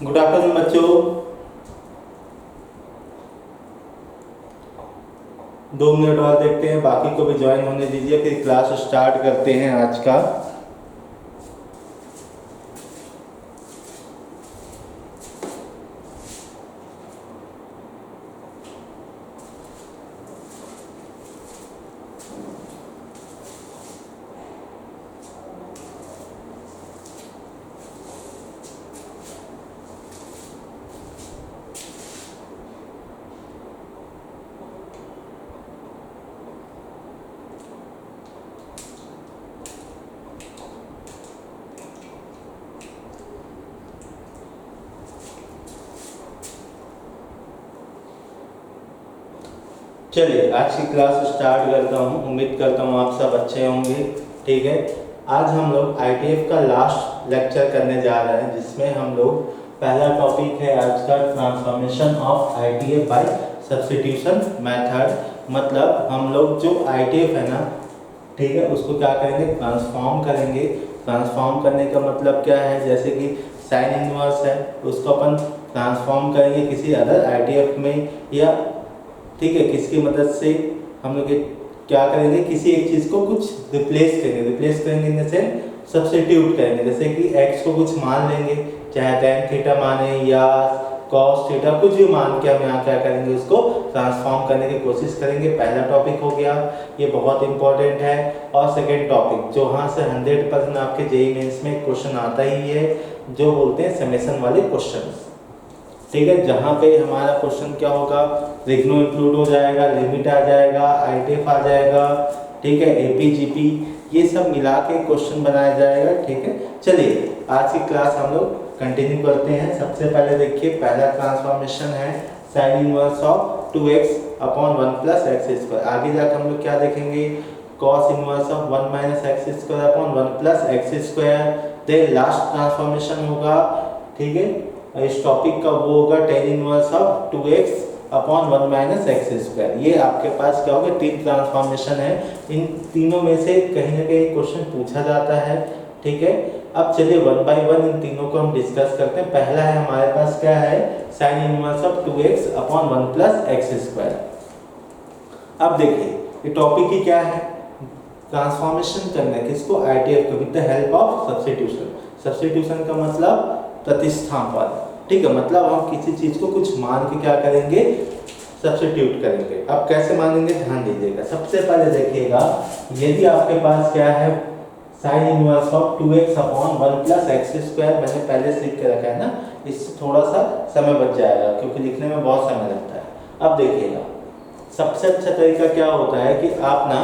Good afternoon बच्चों। 2 minute और देखते हैं, बाकी को भी ज्वाइन होने दीजिए, फिर क्लास स्टार्ट करते हैं आज का। चलिए आज की क्लास स्टार्ट करता हूँ। उम्मीद करता हूँ आप सब अच्छे होंगे। ठीक है, आज हम लोग आईटीएफ का लास्ट लेक्चर करने जा रहे हैं, जिसमें हम लोग पहला टॉपिक है आज का transformation of ITF by substitution method. मतलब हम लोग जो आईटीएफ है ना, ठीक है, उसको क्या करेंगे, ट्रांसफॉर्म करेंगे। ट्रांसफॉर्म करने का मतलब क्या है, जैसे कि साइन इनवर्स है, उसको अपन ट्रांसफॉर्म करेंगे किसी अदर आईटीएफ में, या ठीक है किसकी मदद से हम लोग क्या करेंगे, किसी एक चीज़ को कुछ रिप्लेस करेंगे जैसे सब्स्टिट्यूट करेंगे। जैसे कि x को कुछ मान लेंगे, चाहे tan थीटा माने या cos थीटा, कुछ भी मान के हम यहाँ क्या करेंगे, उसको ट्रांसफॉर्म करने की कोशिश करेंगे। पहला टॉपिक हो गया, ये बहुत इंपॉर्टेंट है। और सेकेंड टॉपिक जो वहाँ से 100% आपके जेईई मेंस में क्वेश्चन आता ही है, जो बोलते हैं समेशन वाले क्वेश्चन। ठीक है, जहाँ पे हमारा क्वेश्चन क्या होगा, रिग्नो इंक्लूड हो जाएगा, लिमिट आ जाएगा, आईटीएफ आ जाएगा, ठीक है, एपीजीपी, ये सब मिला के क्वेश्चन बनाया जाएगा। ठीक है, चलिए आज की क्लास हम लोग कंटिन्यू करते हैं। सबसे पहले देखिए, पहला ट्रांसफॉर्मेशन है sine inverse of 2x upon 1 plus x square. आगे जाकर हम लोग क्या देखेंगे, cos inverse of 1 minus x square upon 1 plus x square. Then last transformation होगा, ठीक है, इस टॉपिक का वो होगा tan inverse of 2x upon 1 minus x square. ये आपके पास क्या होगा, 3 ट्रांसफॉर्मेशन है। इन तीनों में से कहीं ना कहीं क्वेश्चन पूछा जाता है। ठीक है, अब चलिए 1 बाय 1 इन तीनों को हम डिस्कस करते हैं। पहला है हमारे पास क्या है, sine inverse of 2x upon 1 plus x square. अब देखिए ये टॉपिक ही क्या है, ट्रांसफॉर्मेशन करना है किसको, आईटीएफ को, with the help of substitution. Substitution का मतलब प्रतिस्थापन। ठीक है, मतलब हम किसी चीज को कुछ मान के क्या करेंगे, सब्स्टिट्यूट करेंगे। अब कैसे मानेंगे, ध्यान दीजिएगा। सबसे पहले देखिएगा, यदि आपके पास क्या है, sine inverse of 2x upon 1 plus x square, मैंने पहले से लिख के रखा है ना, इससे थोड़ा सा समय बच जाएगा क्योंकि लिखने में बहुत समय लगता है। अब देखिएगा, सबसे अच्छा तरीका क्या होता है कि आप ना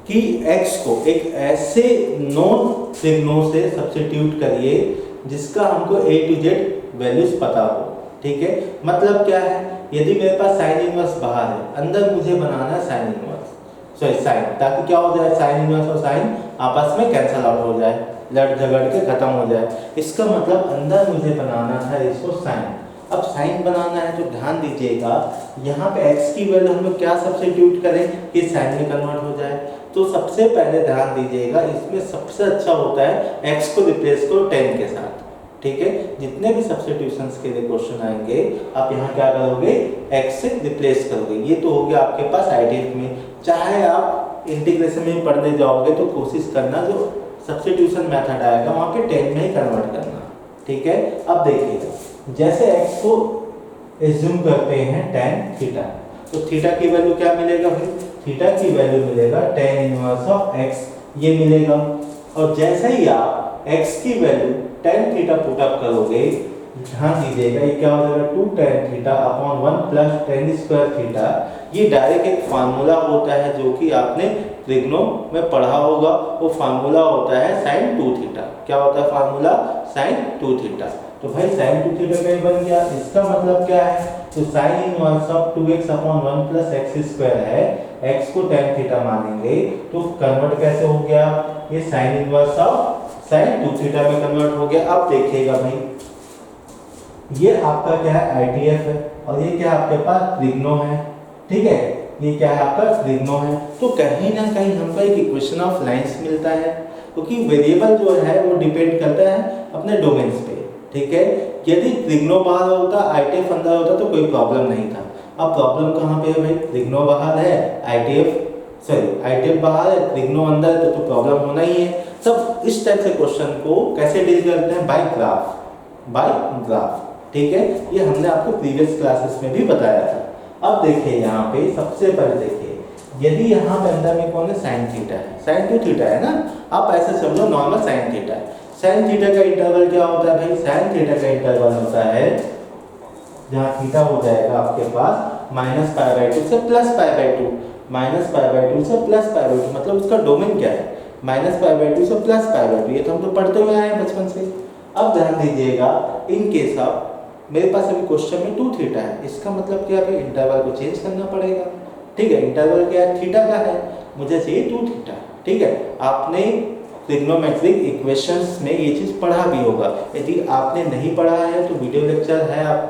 कि x को एक ऐसे नॉन सिग्नो से सब्स्टिट्यूट करिए जिसका हमको a to z वैल्यूज पता हो। ठीक है, मतलब क्या है, यदि मेरे पास साइन इनवर्स बाहर है, अंदर मुझे बनाना है साइन इनवर्स, सॉरी साइन, ताकि क्या हो जाए, साइन इनवर्स और साइन आपस में कैंसल आउट हो जाए, लड़ झगड़ के खत्म हो जाए। इसका मतलब अंदर मुझे बनाना था इसको साइन। अब साइन बनाना है तो ध्यान दीजिएगा, यहाँ पे x की वैल्यू हम लोग क्या सब्स्टिट्यूट करें कि साइन में कन्वर्ट हो जाए। तो सबसे पहले ध्यान दीजिएगा, इसमें सबसे अच्छा होता है x को रिप्लेस करो tan के साथ। ठीक है, जितने भी सब्स्टिट्यूशंस के लिए क्वेश्चन आएंगे, आप यहाँ क्या करोगे, x से रिप्लेस करोगे। ये तो हो गया आपके पास आईटीएफ में। चाहे आप इंटीग्रेशन में पढ़ने जाओगे तो कोशिश करना जो सब्स्टिट्यूशन मेथड आएगा वहाँ पे tan में ही कन्वर्ट करना। ठीक है, अब देखिएगा, जैसे x को एज्यूम करते हैं tan थीटा, तो थीटा की वैल्यू क्या मिलेगा, फिर थीटा की वैल्यू मिलेगा tan इनवर्स ऑफ x, ये मिलेगा। और जैसे ही आप x की value tan theta put up करोगे, ध्यान दीजिएगा, ये क्या हो जाएगा, 2 tan theta upon 1 plus tan square theta. ये डायरेक्ट एक फार्मूला होता है जो कि आपने ट्रिग्नो में पढ़ा होगा, वो फार्मूला होता है sin 2 थीटा। क्या होता है फार्मूला, sin 2 थीटा। तो भाई sin 2 थीटा का बन गया। इसका मतलब क्या है, तो sign inverse of 2x upon 1 plus x square है, x को tan थीटा मानेंगे तो कन्वर्ट कैसे हो गया, ये sign inverse of sign 2 theta में कन्वर्ट हो गया। अब देखिएगा भाई, ये आपका क्या है, आईटीएफ है, और ये क्या आपके पास ट्रिग्नो है। ठीक है, ये क्या है आपका ट्रिग्नो है। तो कहीं ना कहीं हमको एक इक्वेशन ऑफ लाइंस मिलता है, क्योंकि वेरिएबल जो है वो डिपेंड करता है अपने डोमेन्स पे। ठीक है। यदि त्रिग्नो बाहर होता, ITF अंदर होता तो कोई प्रॉब्लम नहीं था। अब प्रॉब्लम कहाँ पे है भाई, त्रिग्नो बाहर है, ITF बाहर है, त्रिग्नो अंदर है, तो प्रॉब्लम होना ही है। सब इस टाइप से क्वेश्चन को कैसे डील करते हैं, बाय ग्राफ, ठीक है। ये हमने आपको प्रीवियस क्लासेस में भी बताया था। अब देखिए यहाँ पे सबसे पहले देखिए, यदि यहाँ पे अंदर में कौन है, साइन थीटा है, साइन 2 थीटा है ना। आप ऐसे समझो नॉर्मल साइन थीटा है। साइन थीटा का इंटरवल क्या होता है भाई, साइन थीटा का इंटरवल होता है जहाँ थीटा हो जाएगा आपके पास -π/2 से +π/2, -π/2 से +π/2, मतलब उसका डोमेन क्या है, -π/2 से +π/2। ये तो हम तो पढ़ते हुए आए हैं बचपन से। अब ध्यान दीजिएगा, इन केस ऑफ मेरे पास अभी क्वेश्चन में 2 थीटा है, इसका मतलब क्या है, इंटरवल को चेंज करना पड़ेगा, ठीक है। इंटरवल क्या है, थीटा का है, मुझे चाहिए 2 थीटा, ठीक है। आपने ट्रिग्नोमेट्रिक इक्वेशंस में ये चीज़ पढ़ा भी होगा। यदि आपने नहीं पढ़ा है तो वीडियो लेक्चर है, आप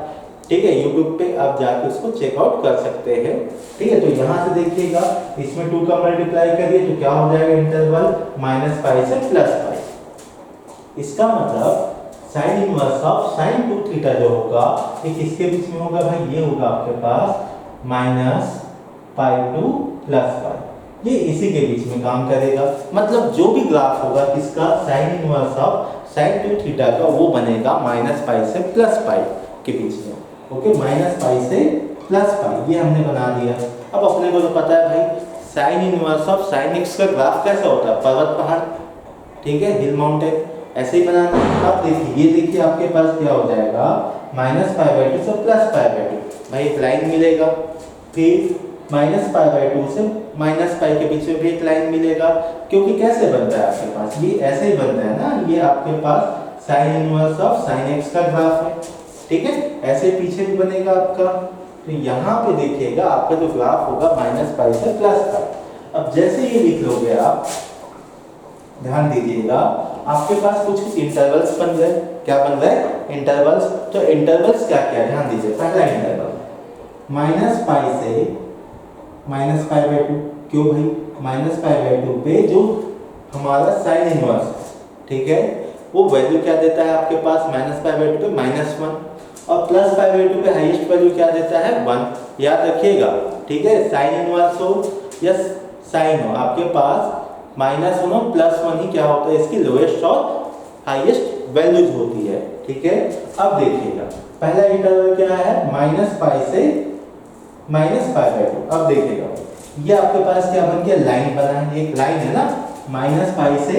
ठीक है यूट्यूब पे आप जाके उसको चेकआउट कर सकते हैं, ठीक है। तो यहाँ से देखिएगा, इसमें 2 का मल्टीप्लाई करिए तो क्या हो जाएगा, इंटरवल -π से +π। इसका मतलब sign inverse of sign 2 theta जो होगा ये किसके बीच में होगा भाई, ये होगा आपके पास -π to +π, ये इसी के बीच में काम करेगा। मतलब जो भी ग्राफ होगा किसका, sign inverse of sign 2 theta का, वो बनेगा -π से +π के बीच में, ओके। -π से +π ये हमने बना दिया। अब अपने को तो पता है भाई sign inverse of sine x का ग्राफ कैसा होता है, पर्वत पहाड़, ठीक है, हिल माउंटेन, ऐसे ही बनाना। अब देखिए, ये देखिए आपके पास क्या हो जाएगा, -π/2 से +π/2, भाई एक लाइन मिलेगा, फिर -π/2 से -π के बीच में भी एक लाइन मिलेगा, क्योंकि कैसे बनता है आपके पास, ये ऐसे ही बनता है ना, ये आपके पास sine inverse of sine x का ग्राफ है, ठीक है। ऐसे पीछे भी बनेगा आपका, तो यहाँ पे देखिएगा आपका जो ग्राफ होगा -π से +π। अब जैसे ये लिख लोगे आप, ध्यान दीजिएगा, आपके पास कुछ इंटरवल्स बन रहे, क्या बन रहे हैं, इंटरवल्स। तो इंटरवल्स क्या क्या, ध्यान दीजिए, पहला इंटरवल -π से -π/2, क्यों भाई, -π/2 पे जो हमारा साइन इनवर्स, ठीक है, वो वैल्यू क्या देता है आपके पास, -π/2 पे -1, और +π/2 पे हाईएस्ट वैल्यू क्या देता है, 1। याद रखिएगा, ठीक है। साइन इनवर्स हो या साइन हो, आपके पास -1 और +1 ही क्या होता है, इसकी लोएस्ट और हाईएस्ट वैल्यूज होती है, ठीक है। अब देखिएगा पहला इंटरवल क्या है, -π से -π/2। अब देखिएगा ये आपके पास क्या बन गया, लाइन बना है, एक लाइन है ना, -π से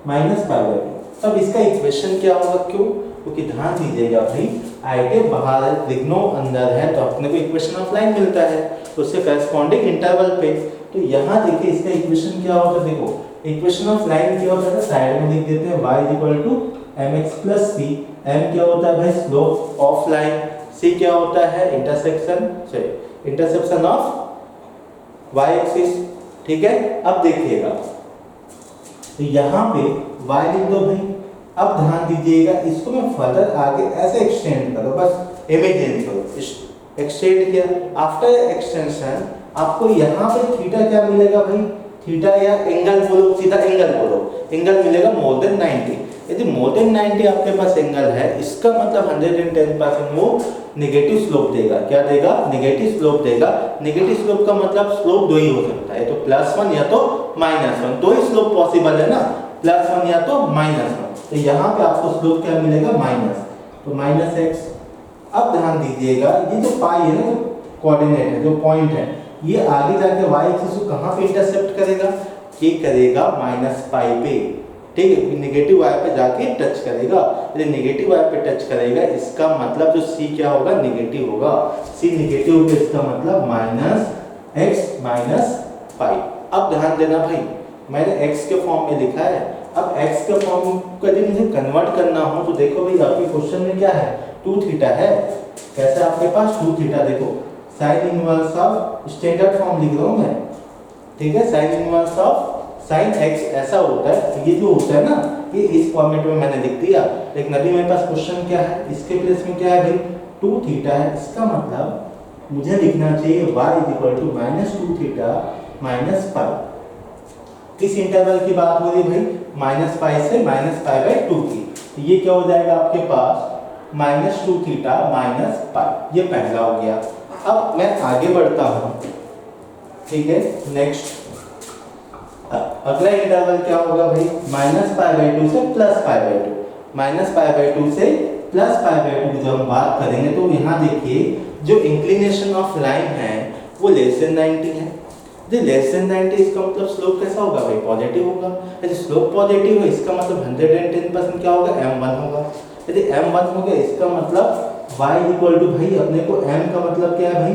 -π/2। अब इसका इक्वेशन क्या होगा, क्यों, क्योंकि ध्यान दीजिएगा भाई, ITF बाहर है, त्रिग्नो अंदर है, तो अपने को इक्वेशन ऑफ लाइन मिलता है, तो उससे करस्पॉन्डिंग इंटरवल पे। तो यहाँ देखिए इसका इक्वेशन क्या होता है, देखो इक्वेशन ऑफ लाइन क्या होता है, साइड में लिख देते हैं y mx + c। m क्या होता है भाई, स्लोप ऑफ लाइन, c क्या होता है, इंटरसेप्शन ऑफ y एक्सिस, ठीक है। अब देखिएगा, तो यहाँ पे y लिख दो भाई। अब ध्यान दीजिएगा, इसको मैं फर्दर आगे ऐसे एक्सटेंड करो, बस इमेजिन करो, एक्सटेंड किया, आफ्टर एक्सटेंशन आपको यहाँ पे थीटा क्या मिलेगा भाई, थीटा या एंगल बोलो, सीधा एंगल बोलो, एंगल मिलेगा मोर देन 90। यदि मोर देन 90 आपके पास एंगल है, इसका मतलब 110% वो नेगेटिव स्लोप देगा। क्या देगा, नेगेटिव स्लोप देगा। नेगेटिव स्लोप का मतलब स्लोप दो ही हो सकता है, तो +1 या तो -1, दो ही स्लोप पॉसिबल है ना, +1 या तो -1। तो यहाँ पे आपको स्लोप क्या मिलेगा, माइनस, तो -x। अब ध्यान दीजिएगा, ये जो पाई है ना, कोऑर्डिनेट है, जो पॉइंट है, ये आगे जाके y एक्सिस को कहाँ पे इंटरसेप्ट करेगा, ये करेगा -π पे, ठीक है, नेगेटिव y पे जाके टच करेगा। यदि नेगेटिव y पे टच करेगा, इसका मतलब जो c क्या होगा, नेगेटिव होगा। c नेगेटिव होगा, इसका मतलब -x - π। अब ध्यान देना भाई, मैंने x के फॉर्म में लिखा है। अब x के फॉर्म को यदि मुझे कन्वर्ट करना हो तो देखो भाई, आपके क्वेश्चन में क्या है, 2 थीटा है। कैसे आपके पास 2 थीटा, देखो sign inverse of, standard form लिख रहा हूँ मैं, ठीक है, sine inverse of sine x ऐसा होता है। ये जो होता है ना, ये इस फॉर्मेट में मैंने लिख दिया। लेकिन अभी मेरे पास क्वेश्चन क्या है, इसके प्लेस में क्या है भाई, 2 थीटा है। इसका मतलब मुझे लिखना चाहिए y -2 थीटा -π। किस इंटरवल की बात हो रही है भाई, -π से -π/2 की। तो ये क्या हो जाएगा आपके पास माइनस 2 थीटा माइनस पाई, ये पहला हो गया। अब मैं आगे बढ़ता हूँ, ठीक है। नेक्स्ट अगला इंटरवल क्या होगा भाई, माइनस पाई बाई 2 से plus pi by 2, minus pi by 2 से प्लस पाई बाई 2 जब हम बात करेंगे तो यहाँ देखिए जो इंक्लिनेशन ऑफ लाइन है वो लेस देन 90 है। यदि लेस देन 90 इसका मतलब स्लोप कैसा होगा भाई, पॉजिटिव होगा। यदि स्लोप पॉजिटिव है इसका मतलब 110% क्या होगा, m1 होगा। यदि m1 हो गया इसका मतलब y इक्वल टू भाई अपने को m का मतलब क्या है भाई,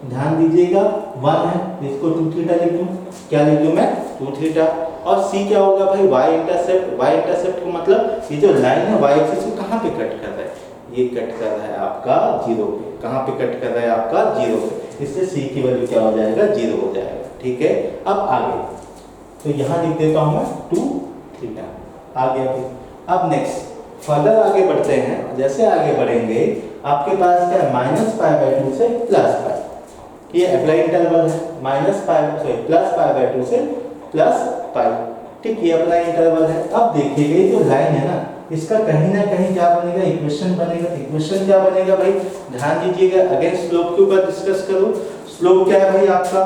ध्यान दीजिएगा 1 है, इसको 2 थीटा लिख दूं, क्या लिख दूं मैं 2 थीटा। और c क्या होगा भाई, y इंटरसेप्ट, y इंटरसेप्ट का मतलब ये जो लाइन है y एक्सिस को कहाँ पे कट कर रहा है, ये कट कर रहा है आपका 0 पे। कहाँ पे कट कर रहा है आपका 0 पे, इससे c की वैल्यू क्या हो जाएगा 0 हो जाएगा, ठीक है। अब आगे तो यहाँ लिख देता हूँ मैं 2 थीटा, आ गया भाई। अब नेक्स्ट फर्दर आगे बढ़ते हैं, जैसे आगे बढ़ेंगे आपके पास क्या है माइनस पाई बाई 2 से प्लस पाई, ये अप्लाई इंटरवल है, माइनस पाई से प्लस पाई बाई 2 से प्लस पाई, ठीक, ये अप्लाई इंटरवल है। अब देखिए जो लाइन है ना इसका कहीं ना कहीं क्या बनेगा, इक्वेशन बनेगा। इक्वेशन क्या बनेगा भाई, ध्यान दीजिएगा। अगेन स्लोप के ऊपर डिस्कस करो, स्लोप क्या है भाई आपका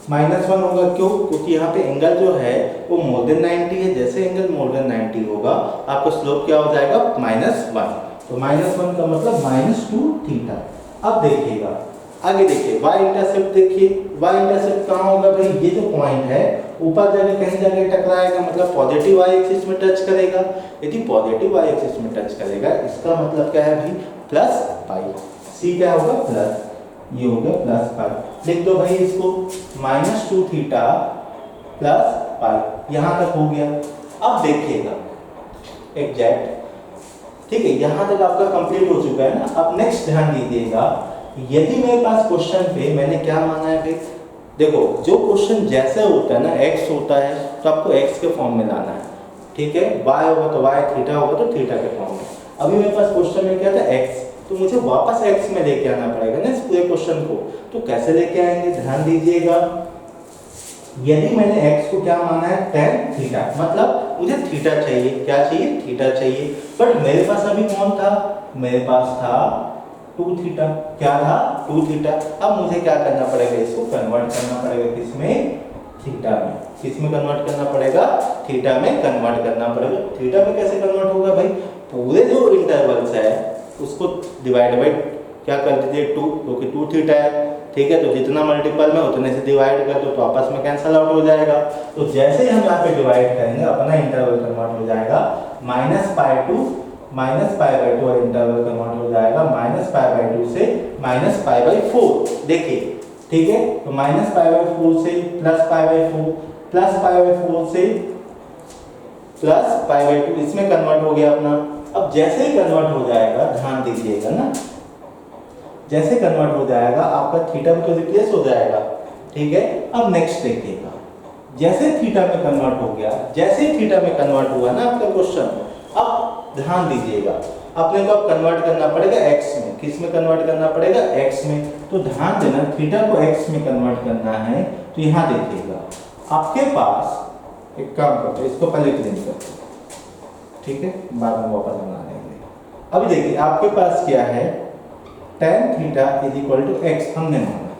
-1 होगा। क्यों, क्योंकि यहाँ पे एंगल जो है वो मोर देन 90 है। जैसे एंगल मोर देन 90 होगा आपका स्लोप क्या हो जाएगा -1, तो -1 का मतलब -2 थीटा। अब देखिएगा आगे, देखिए y इंटरसेप्ट, देखिए y इंटरसेप्ट कहाँ होगा भाई, ये जो पॉइंट है ऊपर जाके कहीं जाके टकराएगा, मतलब पॉजिटिव y एक्सिस में टच करेगा। यदि पॉजिटिव y एक्सिस में टच करेगा इसका मतलब क्या है भाई प्लस पाई, c क्या होगा प्लस, ये हो गया प्लस पाई। लिख दो भाई इसको -2 थीटा प्लस पाई, यहाँ तक हो गया। अब देखिएगा एग्जैक्ट, ठीक है, यहाँ तक आपका कंप्लीट हो चुका है ना। अब नेक्स्ट ध्यान दीजिएगा, यदि मेरे पास क्वेश्चन पे मैंने क्या माना है भाई, देखो जो क्वेश्चन जैसे होता है ना, x होता है तो आपको x के फॉर्म में लाना है, ठीक है, y होगा तो y, थीटा होगा तो थीटा के फॉर्म में। अभी मेरे पास क्वेश्चन में क्या था x, तो मुझे वापस x में लेके आना पड़ेगा ना इस पूरे क्वेश्चन को। तो कैसे लेके आएंगे, ध्यान दीजिएगा। यदि मैंने x को क्या माना है tan थीटा, मतलब मुझे थीटा चाहिए, क्या चाहिए थीटा चाहिए। बट मेरे पास अभी कौन था, मेरे पास था 2 थीटा, क्या था 2 थीटा। अब मुझे क्या करना पड़ेगा, इसको कन्वर्ट करना पड़ेगा किसमें, थीटा में। किसमें कन्वर्ट करना पड़ेगा, थीटा में कन्वर्ट करना पड़ेगा। थीटा में कैसे कन्वर्ट होगा भाई, पूरे जो इंटरवल्स है उसको डिवाइड बाई क्या कर दीजिए 2, क्योंकि 2 थीटा है, ठीक है। तो जितना मल्टीपल में उतने से डिवाइड कर दो तो आपस में कैंसल आउट हो जाएगा। तो जैसे ही हम यहाँ पे डिवाइड करेंगे अपना इंटरवल कन्वर्ट हो जाएगा माइनस पाई बाई 2 और इंटरवल कन्वर्ट हो जाएगा माइनस पाई बाई 2 से माइनस पाई बाई 4। देखिए ठीक है, तो माइनस पाई बाई 4 से plus pi by 4, plus pi by 4 से प्लस पाई बाई 2, इसमें कन्वर्ट हो गया अपना। अब जैसे ही कन्वर्ट हो जाएगा, ध्यान दीजिएगा ना, जैसे कन्वर्ट हो जाएगा आपका थीटा भी तो रिप्लेस हो जाएगा, ठीक है। अब नेक्स्ट देखिएगा, जैसे थीटा में कन्वर्ट हो गया, जैसे थीटा में कन्वर्ट हुआ ना आपका क्वेश्चन, अब ध्यान दीजिएगा अपने को अब कन्वर्ट करना पड़ेगा x में। किस में कन्वर्ट करना पड़ेगा, x में। तो ध्यान देना थीटा को x में कन्वर्ट करना है, तो यहाँ देखिएगा आपके पास एक काम करते हैं, इसको पहले क्लीन करते हैं, ठीक है, बाद में वापस बना लेंगे। अभी देखिए आपके पास क्या है, tan theta is equal to x हमने माना,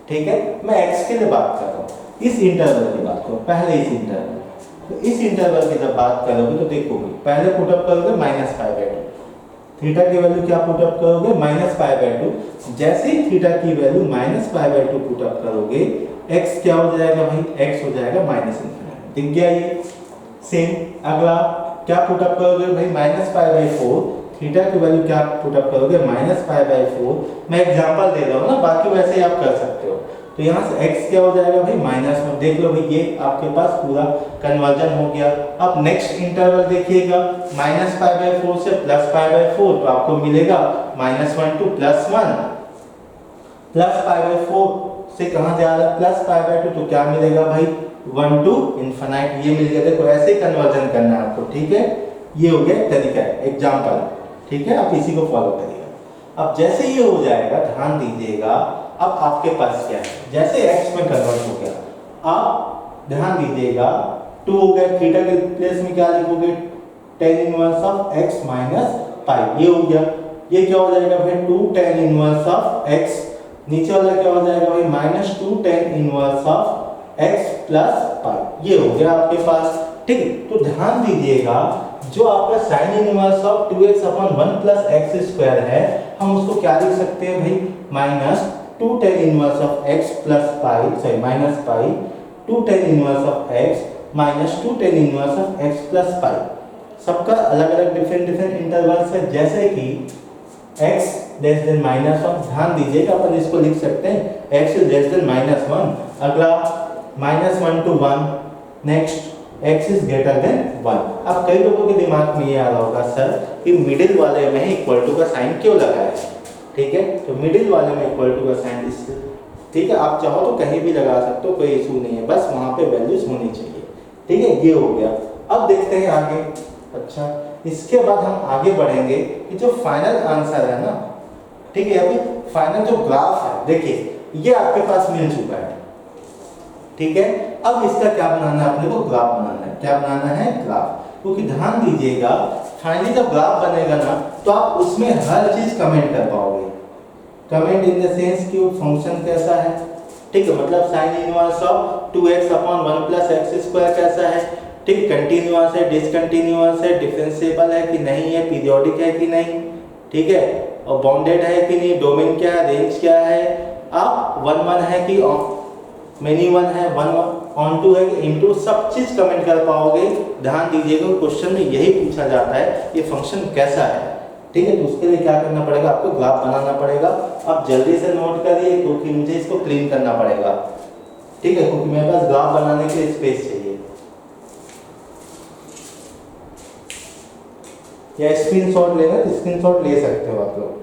ठीक है। मैं x के लिए बात कर रहा हूँ, इस इंटरवल की बात करो, पहले इस इंटरवल। तो इस इंटरवल की जब बात करोगे तो देखोगे पहले पुट अप करोगे माइनस पाई बाई 2, थीटा की वैल्यू क्या पुट अप करोगे माइनस पाई बाई 2। जैसे ही थीटा की value minus pi by 2 put up करोगे, x क्या हो जाएगा भाई, x हो जाएगा माइनस इन्फिनिटी, दिख गया ये। सेम अगला क्या पुट अप करोगे भाई, माइनस पाई बाई 4, थीटा की वैल्यू क्या पुट अप करोगे माइनस पाई बाई 4। मैं एग्जांपल दे रहा हूँ ना, बाकी वैसे ही आप कर सकते हो। तो यहाँ से x क्या हो जाएगा भाई -1, देख लो भाई ये आपके पास पूरा कन्वर्जन हो गया। अब नेक्स्ट इंटरवल देखिएगा, माइनस पाई बाई 4 से प्लस पाई बाई 4, तो आपको मिलेगा -1 टू +1, प्लस पाई बाई 4 से कहाँ जा रहा है प्लस पाई बाई 2, तो क्या मिलेगा भाई 1 टू इन्फिनाइट, ये मिल गया। देखो ऐसे ही कन्वर्जन करना है आपको, ठीक है। ये हो गया तरीका, एग्जाम्पल, ठीक है, आप इसी को फॉलो करिएगा। अब जैसे ये हो जाएगा, ध्यान दीजिएगा, अब आपके पास क्या है, जैसे x में कन्वर्ट हो गया, आप ध्यान दीजिएगा 2 हो गया, थीटा के प्लेस में क्या लिखोगे tan inverse of x minus pi, ये हो गया। ये क्या हो जाएगा भाई 2 tan इनवर्स ऑफ x, नीचे वाला क्या हो जाएगा भाई minus 2 tan inverse of x plus pi, ये हो गया आपके पास। ठीक है, तो ध्यान दीजिएगा जो आपका sign inverse of 2x upon 1 plus x square है, हम उसको क्या लिख सकते हैं भाई minus 2 tan inverse of x plus pi, sorry minus pi 2 tan inverse of x minus 2 tan inverse of x plus pi. सबका अलग अलग डिफरेंट इंटरवल्स है, जैसे कि x लेस देन माइनस 1, ध्यान दीजिएगा अपन इसको लिख सकते हैं x लेस देन माइनस 1, अगला minus 1 to 1, next x is greater than 1। अब कई लोगों के दिमाग में ये आ रहा होगा सर कि मिडिल वाले में इक्वल टू का साइन क्यों लगाया है। ठीक है, तो मिडिल वाले में इक्वल टू का साइन इस, ठीक है, आप चाहो तो कहीं भी लगा सकते हो, कोई इशू नहीं है, बस वहां पे वैल्यूज होनी चाहिए। ठीक है, ये हो गया। अब देखते हैं आगे। अच्छा, इसके बाद हम आगे बढ़ेंगे कि जो फाइनल आंसर है ना, ठीक है, अभी फाइनल जो ग्राफ है देखिए ये आपके पास मिल चुका है। ठीक है, अब इसका क्या बनाना है, अपने को ग्राफ बनाना है। क्या बनाना है, ग्राफ। क्योंकि ध्यान दीजिएगा फाइनली जब ग्राफ बनेगा ना तो आप उसमें हर चीज कमेंट कर पाओगे। कमेंट इन द सेंस कि वो फंक्शन कैसा है, ठीक है, मतलब sign inverse of 2x upon 1 plus x square कैसा है, ठीक, कंटिन्यूअस है, डिसकंटिन्यूअस है, डिफरेंशिएबल है कि नहीं है, पीरियोडिक है कि नहीं, ठीक है, और बाउंडेड है कि नहीं, डोमेन क्या है, रेंज क्या है, आप 1 1 है कि मेनी 1 है, 1 ऑन टू है कि इनटू, सब चीज कमेंट कर पाओगे। ध्यान दीजिएगा क्वेश्चन में यही पूछा जाता है ये फंक्शन कैसा है। ठीक है, तो उसके लिए क्या करना पड़ेगा, आपको ग्राफ बनाना पड़ेगा। अब जल्दी से नोट करिए क्योंकि मुझे इसको क्लीन करना पड़ेगा। ठीक है, क्योंकि मेरे पास ग्राफ बनाने के लिए स्पेस चाहिए। या स्क्रीनशॉट लेना तो स्क्रीनशॉट ले सकते हो आप लोग।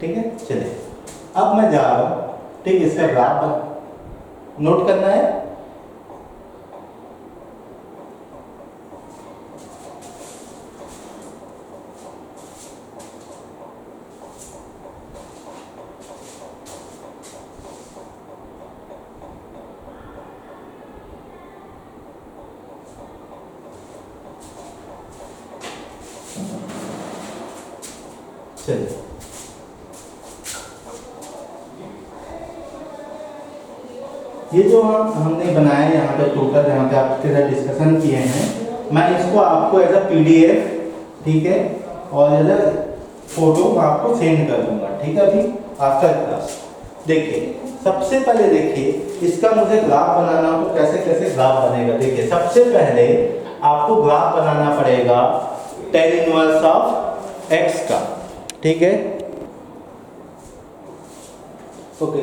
ठीक है, चलिए अब मैं जा रहा हूं। ठीक, इसका ग्राफ नोट करना है। चलिए, ये जो हमने बनाया यहाँ पे टोटल, यहाँ पे आपके साथ डिस्कशन किए हैं, मैं इसको आपको एज अ PDF, ठीक है, और एज अ फोटो आपको सेंड कर दूंगा। ठीक है, अभी आफ्टर क्लास। देखिए सबसे पहले देखिए इसका मुझे ग्राफ बनाना हो तो कैसे कैसे ग्राफ बनेगा। देखिए सबसे पहले आपको ग्राफ बनाना पड़ेगा tan इनवर्स ऑफ x का। ठीक है, ओके,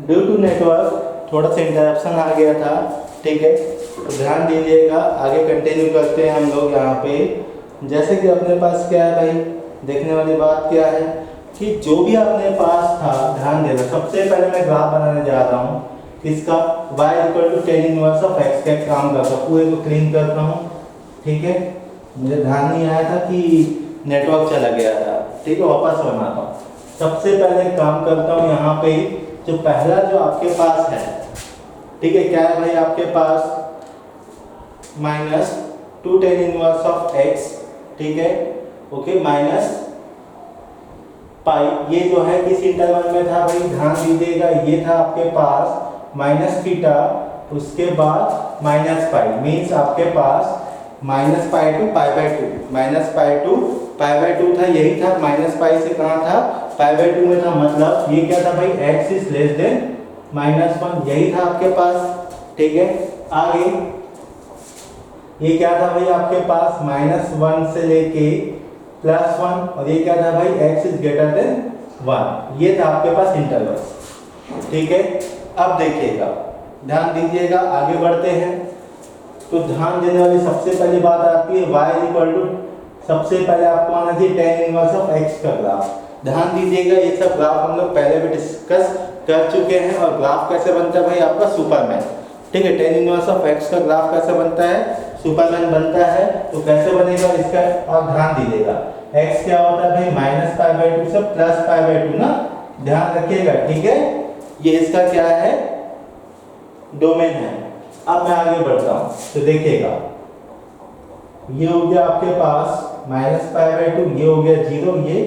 ड्यू टू नेटवर्क थोड़ा सा इंटरप्शन आ गया था। ठीक है, तो ध्यान दीजिएगा, आगे कंटिन्यू करते हैं हम लोग। यहाँ पे जैसे कि अपने पास क्या है भाई, देखने वाली बात क्या है कि जो भी अपने पास था, ध्यान देना, सबसे पहले मैं ग्राफ बनाने जा रहा हूँ किसका, y equal to tan inverse of x का काम करता हूँ, पूरे को क्लीन करता हूँ। ठीक है, मुझे ध्यान नहीं आया था कि नेटवर्क चला गया था। ठीक है, वापस बनाता हूँ। सबसे पहले काम करता हूँ यहाँ पे, जो पहला जो आपके पास है, ठीक है, क्या है भाई आपके पास minus 2 tan inverse of x, ठीक है, ओके, माइनस पाई, ये जो है किस इंटरवल में था भाई, ध्यान दीजिएगा, ये था आपके पास माइनस थीटा, उसके बाद माइनस पाई, मीन्स आपके पास minus pi to pi by 2, minus pi to pi by 2 था, यही था। माइनस पाई से कहाँ था, पाई बाय 2 में था, मतलब ये क्या था भाई, x is less than minus 1, यही था आपके पास। ठीक है, आगे ये क्या था भाई आपके पास, माइनस 1 से लेके प्लस 1, और ये क्या था भाई, x इज ग्रेटर देन 1, ये था आपके पास इंटरवल। ठीक है, अब देखिएगा, ध्यान दीजिएगा, आगे बढ़ते हैं। तो ध्यान देने वाली सबसे पहली बात आती है y इक्वल टू, सबसे पहले आपको आना चाहिए tan इनवर्स ऑफ x का ग्राफ। ध्यान दीजिएगा, ये सब ग्राफ हम लोग पहले भी डिस्कस कर चुके हैं। और ग्राफ कैसे बनता है भाई आपका, सुपरमैन। ठीक है, tan इनवर्स ऑफ x का ग्राफ कैसे बनता है, सुपरमैन बनता है। तो कैसे बनेगा इसका, और ध्यान दीजिएगा x क्या होता है भाई -π/2 से +π/2 ना, ध्यान रखिएगा, ठीक है। ये इसका क्या है, डोमेन है। अब मैं आगे बढ़ता हूँ तो देखिएगा, ये हो गया आपके पास -π/2, ये हो गया 0, ये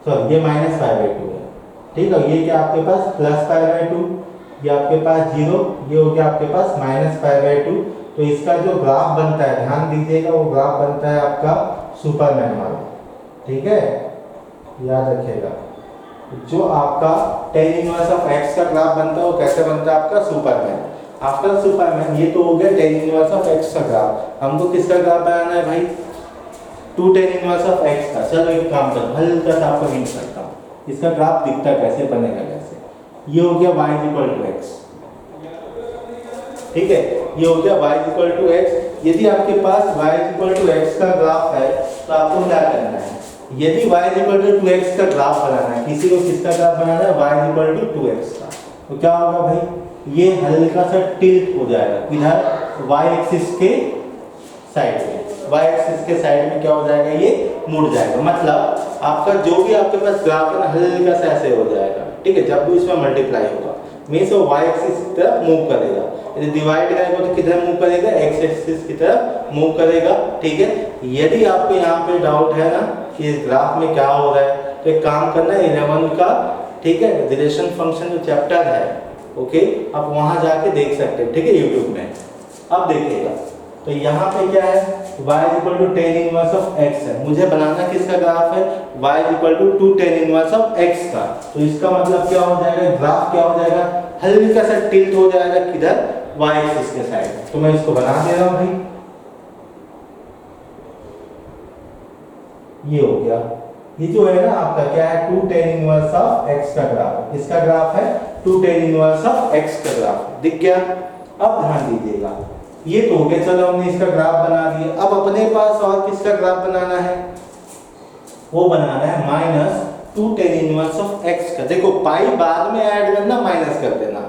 सॉरी ये -π/2 है, ठीक है। ये क्या आपके पास +π/2, ये आपके पास 0, ये हो गया आपके पास -π/2। तो इसका जो ग्राफ बनता है, ध्यान दीजिएगा, वो ग्राफ बनता है आपका सुपरमैन वाला, ठीक है, याद रखिएगा। जो आपका tan इनवर्स ऑफ x का ग्राफ बनता है वो कैसे बनता है आपका सुपरमैन। आफ्टर सुपरमैन ये तो हो गया tan इनवर्स ऑफ x का ग्राफ। हमको किसका ग्राफ बनाना है भाई, 2 tan इनवर्स ऑफ x का। चलो एक काम करो, हल्का सा आपको हिंट करता हूँ, इसका ग्राफ दिखता कैसे बनेगा, कैसे, ये हो गया y = x, ठीक है, ये हो गया y = x। यदि आपके पास y = x का ग्राफ है तो आपको क्या करना है, यदि y = 2x का ग्राफ बनाना है, किसी को किसका ग्राफ बनाना है, y = 2x का, तो क्या होगा भाई, ये हल्का सा टिल्ट हो जाएगा इधर y एक्सिस के साइड में, y एक्सिस के साइड में क्या हो जाएगा, ये मुड़ जाएगा। मतलब आपका जो भी आपके पास ग्राफ है ना, हल्का सा ऐसे हो जाएगा, ठीक है। जब भी इसमें मल्टीप्लाई होगा मीन्स वो y एक्सिस की तरफ मूव करेगा, यदि डिवाइड करेगा तो किधर मूव करेगा, x एक्सिस की तरफ मूव करेगा, ठीक है। यदि आपको यहाँ पे डाउट है ना कि इस ग्राफ में क्या हो रहा है, तो एक काम करना है 11 का, ठीक है, रिलेशन फंक्शन जो चैप्टर है, ओके, आप वहां जाके देख सकते हैं, ठीक है, यूट्यूब में। अब देखिएगा, तो यहाँ पे क्या है, y = tan inverse of x है, मुझे बनाना किसका ग्राफ है, y = 2 tan inverse of x का। तो इसका मतलब क्या हो जाएगा, ग्राफ क्या हो जाएगा, हल्का सा टिल्ट हो जाएगा किधर, y एक्सिस के साइड। तो मैं इसको बना दे रहा हूँ भाई, ये हो गया, ये जो है ना आपका क्या है, 2 tan इनवर्स ऑफ x का ग्राफ, इसका ग्राफ है 2 tan इनवर्स ऑफ x का ग्राफ, दिख गया। अब ध्यान दीजिएगा, ये तो हो गया, चलो हमने इसका ग्राफ बना दिया। अब अपने पास और किसका ग्राफ बनाना है, वो बनाना है -2 tan इनवर्स ऑफ x का। देखो पाई बाद में ऐड करना, माइनस कर देना,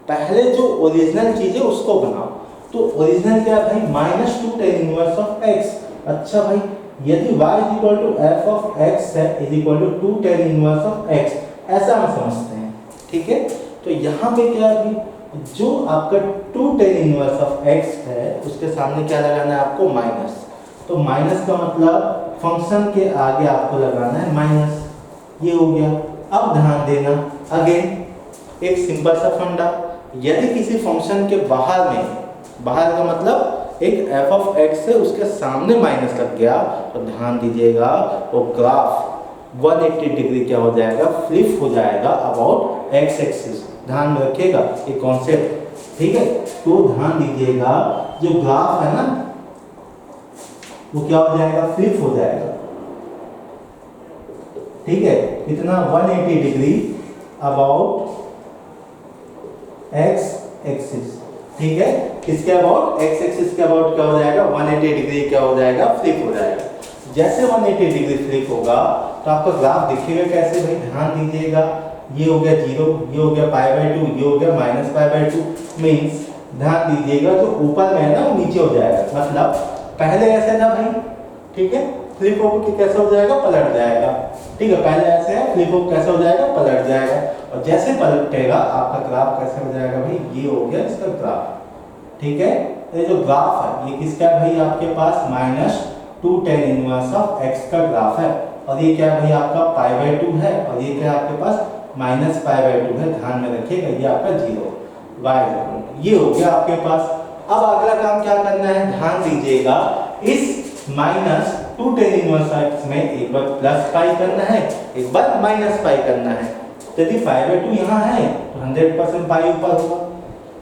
पहले जो ओरिजिनल चीज है उसको बनाओ। तो ओरिजिनल क्या है भाई, -2 tan इनवर्स ऑफ x। अच्छा भाई, यदि y = f of x है = 2 tan इनवर्स ऑफ x, ऐसा हम समझते हैं, ठीक है। तो यहाँ पे क्या है, जो आपका 2 tan इनवर्स ऑफ x है उसके सामने क्या लगाना है आपको, माइनस। तो माइनस का मतलब फंक्शन के आगे आपको लगाना है माइनस, ये हो गया। अब ध्यान देना, अगेन एक सिंपल सा फंडा, यदि किसी फंक्शन के बाहर में, बाहर का मतलब एक f of x है उसके सामने माइनस लग गया, तो ध्यान दीजिएगा वो ग्राफ 180 डिग्री क्या हो जाएगा, फ्लिप हो जाएगा अबाउट x एक्सिस। ध्यान में रखिएगा ये कॉन्सेप्ट, ठीक है। तो ध्यान दीजिएगा, जो ग्राफ है ना वो क्या हो जाएगा, फ्लिप हो जाएगा, ठीक है, कितना 180 डिग्री अबाउट x एक्सिस, ठीक है। किसके अबाउट, x एक्सिस के अबाउट क्या हो जाएगा, 180 डिग्री क्या हो जाएगा, फ्लिप हो जाएगा। जैसे 180 डिग्री फ्लिप होगा तो आपका ग्राफ दिखेगा कैसे भाई, ध्यान दीजिएगा, ये हो गया 0, ये हो गया π/2, ये हो गया -π/2। मींस ध्यान दीजिएगा, जो ऊपर में है ना वो नीचे हो जाएगा, मतलब पहले ऐसे था भाई, ठीक है, फ्लिप होकर कैसे हो जाएगा, पलट जाएगा, ठीक है। पहले ऐसे है, फ्लिप होकर कैसे हो जाएगा, पलट जाएगा। और जैसे पलटेगा आपका ग्राफ कैसे हो जाएगा भाई, ये हो गया इसका ग्राफ, ठीक है। ये जो ग्राफ है ये किसका है भाई, आपके पास -2 tan इनवर्स ऑफ x का ग्राफ है, और ये क्या है भाई आपका π/2 है, और ये क्या है आपके पास -π/2 है। ध्यान में रखिएगा, ये आपका 0 y, ये हो गया आपके पास। अब अगला काम क्या करना है, ध्यान दीजिएगा, इस -2 tan इनवर्स x में एक बार +π करना है, एक बार -π करना है। यदि π/2 यहाँ है तो 100% पाई ऊपर होगा,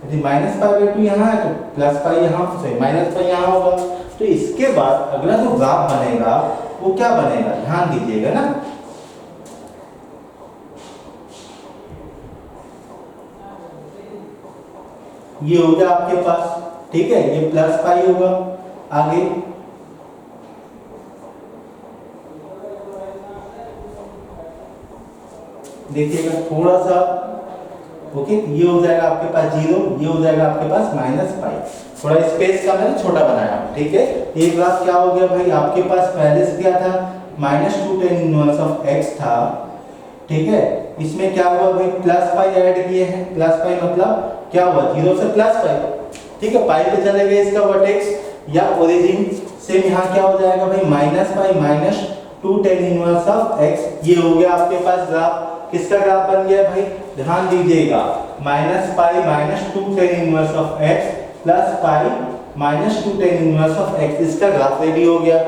यदि -π/2 यहाँ है तो +π यहाँ से -π यहाँ होगा। तो इसके बाद अगला जो ग्राफ बनेगा वो क्या बनेगा, ध्यान दीजिएगा ना, ये हो गया आपके पास, ठीक है, ये +π होगा। आगे देखिएगा थोड़ा सा, ओके, ये हो जाएगा आपके पास 0, ये हो जाएगा आपके पास -π। थोड़ा स्पेस का मैंने छोटा बनाया, ठीक है। ये ग्राफ क्या हो गया भाई, आपके पास पहले से क्या था, minus 2 tan inverse of x था, ठीक है, इसमें क्या हुआ भाई प्लस पाई ऐड किए हैं, प्लस पाई मतलब क्या हुआ 0 से प्लस पाई, ठीक है, पाई पे चले गए इसका वर्टेक्स या ओरिजिन से, यहाँ क्या हो जाएगा भाई minus pi minus 2 tan inverse of x, ये हो गया आपके पास ग्राफ। किसका ग्राफ बन गया भाई, ध्यान दीजिएगा, minus pi minus 2 tan inverse of x plus pi minus 2 tan inverse of x, इसका ग्राफ रेडी हो गया।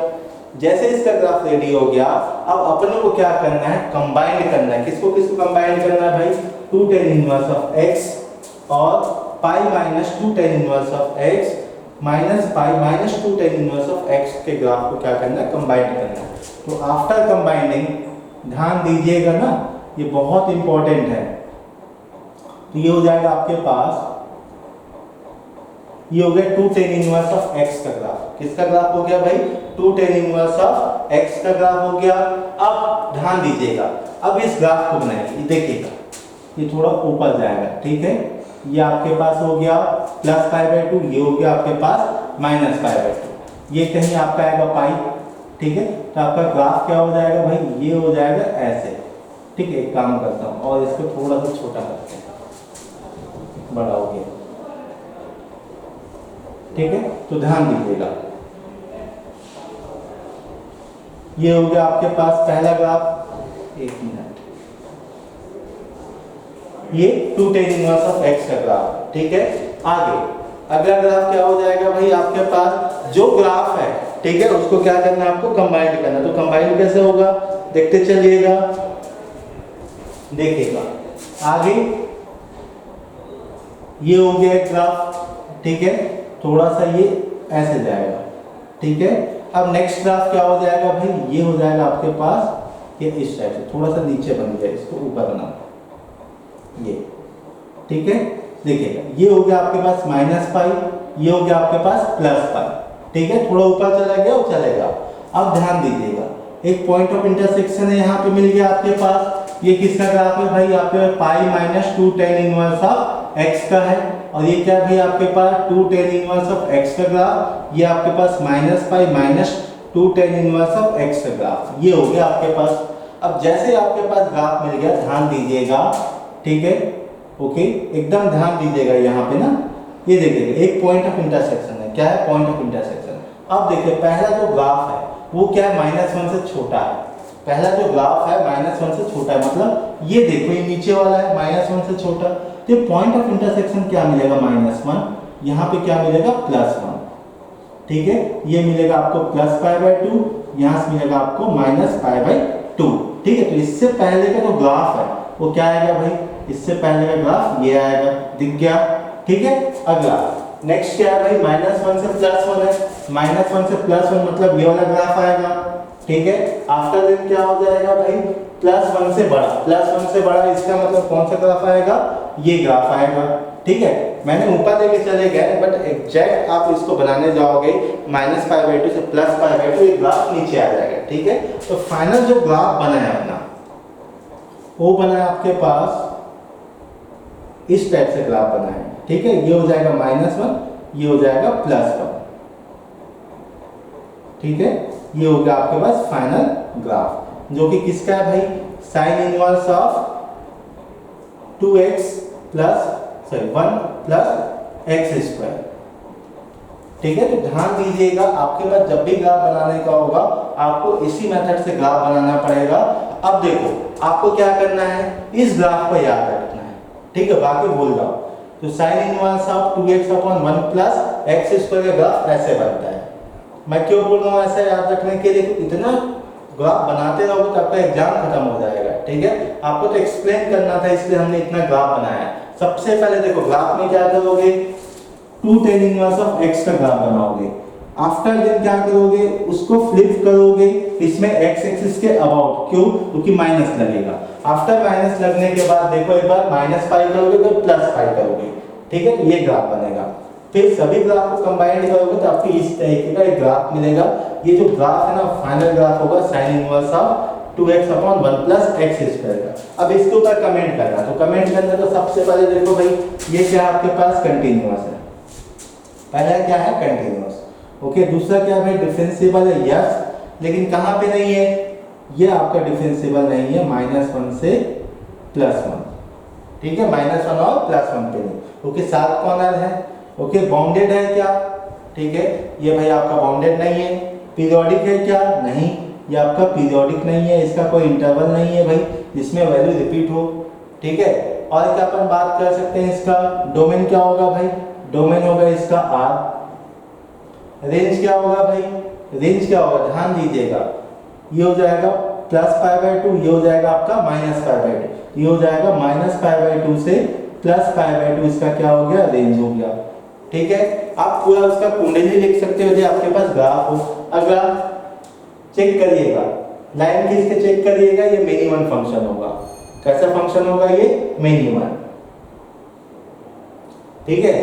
जैसे इसका ग्राफ रेडी हो गया, अब अपने को क्या करना है, कंबाइन करना है, किसको किसको कंबाइन करना है भाई, 2 tan इनवर्स ऑफ x और पाई minus 2 tan inverse of x minus pi minus 2 tan inverse of x के ग्राफ को क्या करना है, कंबाइन करना है। तो आफ्टर कंबाइनिंग ध्यान दीजिएगा ना, ये बहुत इंपॉर्टेंट है। तो ये हो जाएगा आपके पास, ये हो गया 2 tan इनवर्स ऑफ x का ग्राफ। किसका ग्राफ हो गया भाई, 2 tan इनवर्स ऑफ x का ग्राफ हो गया। अब ध्यान दीजिएगा, अब इस ग्राफ को बनाइए, देखिएगा ये थोड़ा ऊपर जाएगा, ठीक है, ये आपके पास हो गया प्लस पाई बाई 2, ये हो गया आपके पास माइनस पाई बाई 2, ये कहीं आपका आएगा पाई, ठीक है, तो आपका ग्राफ क्या हो जाएगा भाई, ये हो जाएगा ऐसे, ठीक है। एक काम करता हूँ और इसको थोड़ा सा छोटा करते हैं, बड़ा हो गया, ठीक है। तो ध्यान दीजिएगा, ये हो गया आपके पास पहला ग्राफ, एक मिनट, ये 2 tan इनवर्स ऑफ x का ग्राफ, ठीक है। आगे अगला ग्राफ क्या हो जाएगा भाई, आपके पास जो ग्राफ है, ठीक है, उसको क्या करना है, आपको कंबाइन करना। तो कंबाइन कैसे होगा, देखते चलिएगा, देखिएगा आगे ये हो गया एक ग्राफ, ठीक है, थोड़ा सा ये ऐसे जाएगा, ठीक है। अब नेक्स्ट ग्राफ क्या हो जाएगा भाई, ये हो जाएगा आपके पास ये इस टाइप से, थोड़ा सा नीचे बन गया, इसको ऊपर बना ये, ठीक है। देखिएगा ये हो गया आपके पास माइनस पाई, ये हो गया आपके पास प्लस पाई, ठीक है, थोड़ा ऊपर चला गया और चलेगा। अब ध्यान दीजिएगा, एक पॉइंट ऑफ इंटरसेक्शन है यहाँ पे मिल गया आपके पास, ये किसका ग्राफ है भाई, आपके pi minus 2 tan inverse of x का है, और ये क्या भाई आपके पास 2 tan इनवर्स ऑफ x का ग्राफ, ये आपके पास minus pi minus 2 tan inverse of x का ग्राफ, ये हो गया आपके पास। अब जैसे आपके पास ग्राफ मिल गया, ध्यान दीजिएगा, ठीक है, ओके, एकदम ध्यान दीजिएगा यहाँ पे ना, ये देखिएगा एक पॉइंट ऑफ इंटरसेक्शन है, क्या है, पॉइंट ऑफ इंटरसेक्शन। अब देखिए पहला जो ग्राफ है वो क्या है, -1 से छोटा है, पहला जो ग्राफ है -1 से छोटा है, मतलब ये देखो ये नीचे वाला है -1 से छोटा, तो पॉइंट ऑफ इंटरसेक्शन क्या मिलेगा, -1, यहाँ पे क्या मिलेगा +1, ठीक है, ये मिलेगा आपको प्लस पाई बाई 2, यहाँ से मिलेगा आपको माइनस पाई बाई 2, ठीक है। तो इससे पहले का जो ग्राफ है वो क्या आएगा भाई, इससे पहले का ग्राफ ये आएगा, दिख गया, ठीक है। अगला नेक्स्ट क्या है भाई, -1 से +1 है, -1 से +1 मतलब ये वाला ग्राफ आएगा, ठीक है। आफ्टर देन क्या हो जाएगा भाई, +1 से बड़ा, +1 से बड़ा, इसका मतलब कौन सा ग्राफ आएगा, ये ग्राफ आएगा, ठीक है। मैंने ऊपर लेके चले गए, बट एग्जैक्ट आप इसको बनाने जाओगे माइनस पाई बाई 2 से प्लस पाई बाई 2, ये ग्राफ नीचे आ जाएगा, ठीक है। तो फाइनल जो ग्राफ बना है अपना, वो बना है आपके पास इस टाइप से ग्राफ बना है, ठीक है, ये हो जाएगा -1, ये हो जाएगा +1, ठीक है। ये हो गया आपके पास फाइनल ग्राफ, जो कि किसका है भाई, sign inverse of 2x plus 1 plus x², ठीक है। तो ध्यान दीजिएगा, आपके पास जब भी ग्राफ बनाने का होगा आपको इसी मेथड से ग्राफ बनाना पड़ेगा। अब देखो आपको क्या करना है, इस ग्राफ को याद रखना है, ठीक है, बाकी भूल जाओ। तो sign inverse of 2x/1 plus x² का ग्राफ ऐसे बनता है। मैं क्यों बोल रहा हूँ ऐसा याद रखने के लिए, इतना ग्राफ बनाते रहोगे तो आपका एग्जाम खत्म हो जाएगा, ठीक है। आपको तो एक्सप्लेन करना था, इसलिए हमने इतना ग्राफ बनाया। सबसे पहले देखो ग्राफ में क्या करोगे, 2 tan इनवर्स ऑफ x का ग्राफ बनाओगे, आफ्टर देन क्या करोगे, उसको फ्लिप करोगे, इसमें x एक्सिस के अबाउट, क्यों, क्योंकि माइनस लगेगा। आफ्टर माइनस लगने के बाद देखो एक बार माइनस पाई करोगे तो प्लस पाई करोगे, ठीक है, तो ये ग्राफ बनेगा। फिर सभी ग्राफ को कंबाइन करोगे तो आपको इस तरीके का एक ग्राफ मिलेगा। ये जो ग्राफ है ना, फाइनल ग्राफ होगा sign inverse of 2x/1 plus x² का। अब इसके ऊपर कमेंट करना, तो कमेंट करना तो सबसे पहले देखो भाई, ये क्या आपके पास कंटिन्यूअस है, पहला क्या है कंटिन्यूअस, ओके। दूसरा क्या है, डिफरेंशिएबल है, यस, लेकिन कहाँ पे नहीं है, ये आपका डिफरेंशिएबल नहीं है -1 से +1, ठीक है, -1 और +1 के लिए। ओके, 7 कॉर्नर है। ओके, बाउंडेड है क्या? ठीक है, ये भाई आपका बाउंडेड नहीं है। पीरियोडिक है क्या? नहीं, ये आपका पीरियोडिक नहीं है, इसका कोई इंटरवल नहीं है भाई जिसमें वैल्यू रिपीट हो। ठीक है, और क्या अपन बात कर सकते हैं, इसका डोमेन क्या होगा भाई? डोमेन होगा इसका R। रेंज क्या होगा भाई? रेंज क्या होगा, ध्यान दीजिएगा, ये हो जाएगा +π/2, ये हो जाएगा आपका -π/2, ये हो जाएगा -π/2 से +π/2, इसका क्या हो गया? रेंज हो गया। ठीक है, आप पूरा उसका कुंडली लिख सकते हो यदि आपके पास ग्राफ हो। अगला चेक करिएगा, लाइन खींच के चेक करिएगा, ये मिनिमम फंक्शन होगा। कैसा फंक्शन होगा ये? मिनिमम। ठीक है,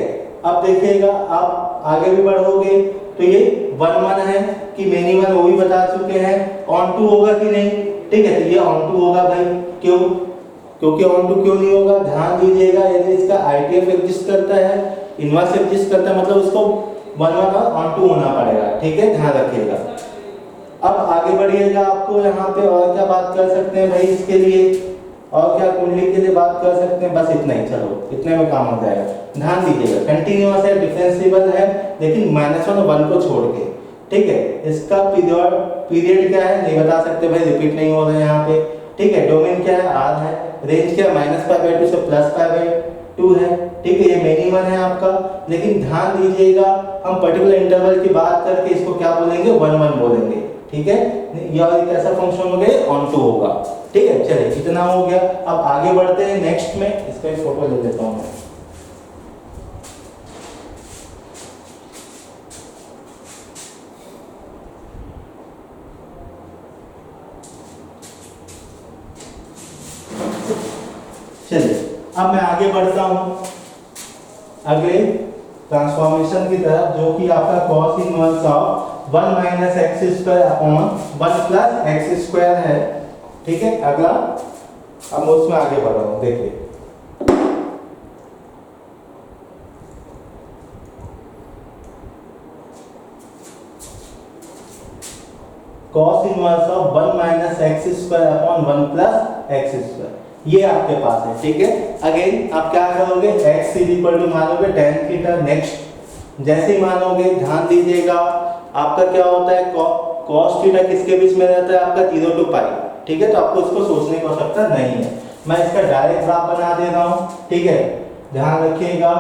अब देखिएगा, आप आगे भी बढ़ोगे तो ये 1 1 है कि मिनिमम, वो भी बता चुके हैं। ऑन टू होगा कि नहीं? ठीक है, तो ये ऑन टू होगा भाई। क्यों? क्योंकि ऑन टू क्यों नहीं होगा, ध्यान दीजिएगा, यदि इसका ITF एग्जिस्ट करता है, इनवर्स एग्जिस्ट करता है, मतलब उसको 1 1 और ऑन टू होना पड़ेगा। ठीक है, ध्यान रखिएगा। अब आगे बढ़िएगा, आपको यहाँ पे और क्या बात कर सकते हैं भाई इसके लिए, और क्या कुंडली के लिए बात कर सकते हैं? बस इतना ही, चलो इतने में काम हो जाएगा। ध्यान दीजिएगा, कंटिन्यूअस है, डिफरेंशिएबल है, लेकिन -1 और 1 को छोड़ के। ठीक है, इसका पीरियड क्या है नहीं बता सकते भाई, रिपीट नहीं हो रहा है यहाँ पे। ठीक है, डोमेन क्या है? R है। रेंज क्या? -π/2 से +π/2 है। ठीक है, ये मिनिमम है आपका, लेकिन ध्यान दीजिएगा, हम पर्टिकुलर इंटरवल की बात करके इसको क्या बोलेंगे? 1 1 बोलेंगे। ठीक है, यह एक ऐसा फंक्शन हो गया, ऑन टू होगा। ठीक है, चलिए इतना हो गया। अब आगे बढ़ते हैं नेक्स्ट में, इसका एक फोटो ले लेता हूं मैं। चलिए अब मैं आगे बढ़ता हूं अगले ट्रांसफॉर्मेशन की तरफ, जो कि आपका cos inverse of 1 - x² upon 1 + x² है। ठीक है, अगला अब मैं उसमें आगे बढ़ रहा हूं, देखिए। cos inverse of 1 - x² upon 1 + x², ये आपके पास है। ठीक है, अगेन आप क्या करोगे? x = मानोगे tan थीटा। नेक्स्ट जैसे ही मानोगे, ध्यान दीजिएगा, आपका क्या होता है? cos थीटा किसके बीच में रहता है? आपका 0 to π। ठीक है, तो आपको इसको सोचने की आवश्यकता नहीं है, मैं इसका डायरेक्ट ग्राफ बना दे रहा हूं। ठीक है, ध्यान रखिएगा,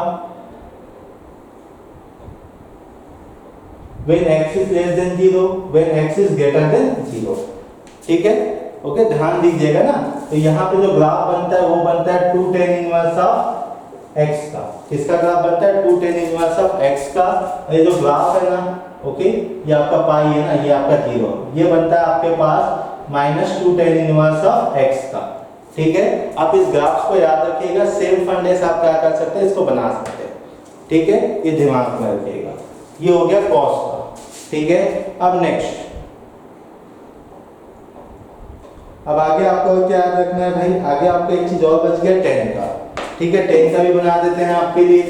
when x is less than 0, when x is greater than 0। ठीक है, ओके, ध्यान दीजिएगा ना। तो यहाँ पे जो ग्राफ बनता है वो बनता है 2 tan इनवर्स ऑफ x का। किसका ग्राफ बनता है? 2 tan इनवर्स ऑफ x का। ये जो ग्राफ है ना, ओके, ये आपका पाई है ना, ये आपका 0, ये बनता है आपके पास -2 tan इनवर्स ऑफ x का। ठीक है, आप इस ग्राफ को याद रखिएगा, सेम फंडे से आप क्या कर सकते हैं? इसको बना सकते हैं। ठीक है, ये दिमाग में रखिएगा। ये हो गया cos का। ठीक है, अब नेक्स्ट, अब आगे आपको क्या याद रखना है भाई? आगे आपको एक चीज और बच गया, tan का। ठीक है, tan का भी बना देते हैं आपके लिए।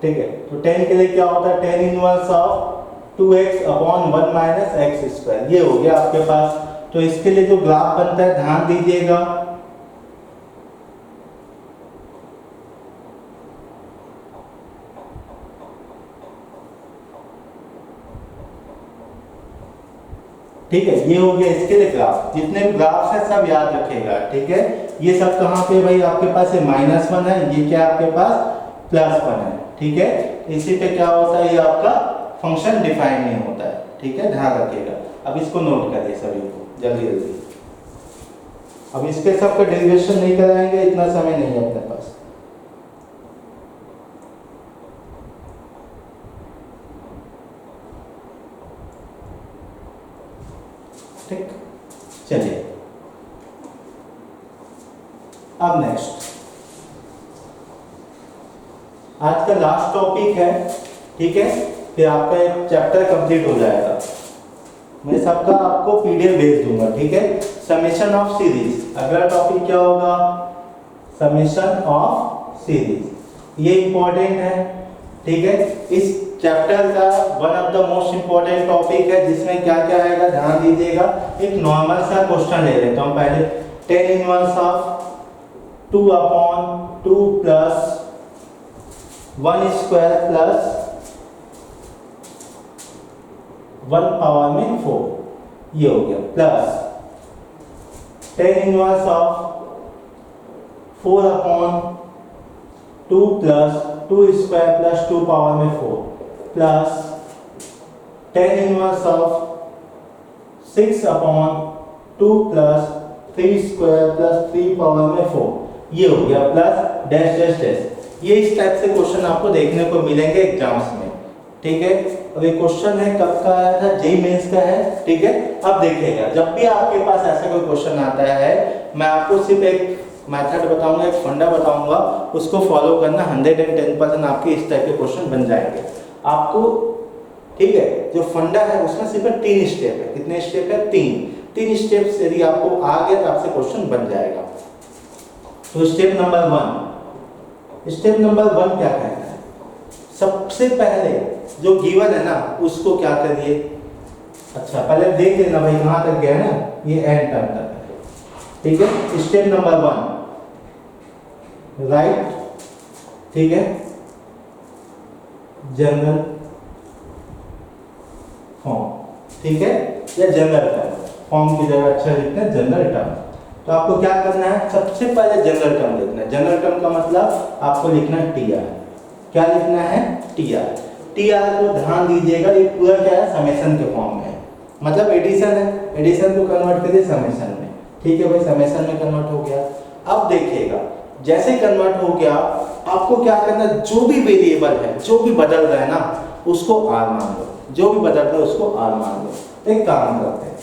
ठीक है, तो tan के लिए क्या होता है? tan inverse of 2x upon 1 - x², ये हो गया आपके पास। तो इसके लिए जो ग्राफ बनता है, ध्यान दीजिएगा, ठीक है, ये हो गया इसके लिए ग्राफ। जितने भी ग्राफ्स है सब याद रखेगा। ठीक है, ये सब कहाँ पे भाई आपके पास है? -1 है, ये क्या आपके पास +1 है। ठीक है, इसी पे क्या होता है? ये आपका फंक्शन डिफाइन नहीं होता है। ठीक है, ध्यान रखिएगा। अब इसको नोट करिए सभी को जल्दी जल्दी। अब इसके सबका डेरिवेशन नहीं कराएंगे, इतना समय नहीं है अपने पास। ठीक, चलिए अब नेक्स्ट, आज का लास्ट टॉपिक है। ठीक है, फिर आपका एक चैप्टर कंप्लीट हो जाएगा। मैं सबका आपको PDF भेज दूंगा। ठीक है, समेशन ऑफ सीरीज। अगला टॉपिक क्या होगा? Summation of series. ये इंपॉर्टेंट है। ठीक है, इस चैप्टर का one of the most important topic है, जिसमें क्या क्या आएगा ध्यान दीजिएगा। एक नॉर्मल सा क्वेश्चन ले लेता हूँ पहले। Tan inverse of 2/2 plus 1 square plus 1 power में 4, ये हो गया, plus 10 inverse of 4/2 plus 2 square plus 2 power में 4 plus 10 inverse of 6/2 plus 3 square plus 3 power में 4, ये हो गया, प्लस डैश डैश डैश। ये इस टाइप से क्वेश्चन आपको देखने को मिलेंगे एग्जाम्स में, ठीक है। और ये क्वेश्चन है कब का आया था, जेईई मेंस का है, ठीक है। अब देखिएगा जब भी आपके पास ऐसा कोई क्वेश्चन आता है, मैं आपको सिर्फ एक मेथड बताऊंगा, एक फंडा बताऊंगा, उसको फॉलो करना, 110% आपके इस टाइप के क्वेश्चन बन जाएंगे आपको, ठीक है। जो फंडा है उसमें सिर्फ 3 स्टेप है। कितने स्टेप है? 3 स्टेप्स यदि आपको आ गया तो आपसे क्वेश्चन बन जाएगा। तो स्टेप नंबर 1 क्या कहता है? सबसे पहले जो गिवन है ना उसको क्या करिए, अच्छा पहले देख लेना भाई कहाँ तक गया है ना, ये एंड टर्म तक है, ठीक है। स्टेप नंबर 1 राइट, ठीक है, जनरल फॉर्म, ठीक है, या जनरल टर्म, फॉर्म की जगह अच्छा लिखते हैं जनरल टर्म। तो आपको क्या करना है, सबसे पहले जनरल टर्म लिखना है। जनरल टर्म का मतलब आपको लिखना है टीआर। क्या लिखना है? टीआर। टीआर को ध्यान दीजिएगा, ये पूरा क्या है, समेशन के फॉर्म में है, मतलब एडिशन है, एडिशन को कन्वर्ट करिए समेशन में, ठीक है भाई, समेशन में कन्वर्ट हो गया। अब देखिएगा जैसे कन्वर्ट हो गया, आपको क्या करना है, जो भी वेरिएबल है, जो भी बदल रहा है ना उसको आर मान लो, जो भी बदल रहा है उसको आर मान लो। एक काम करते हैं,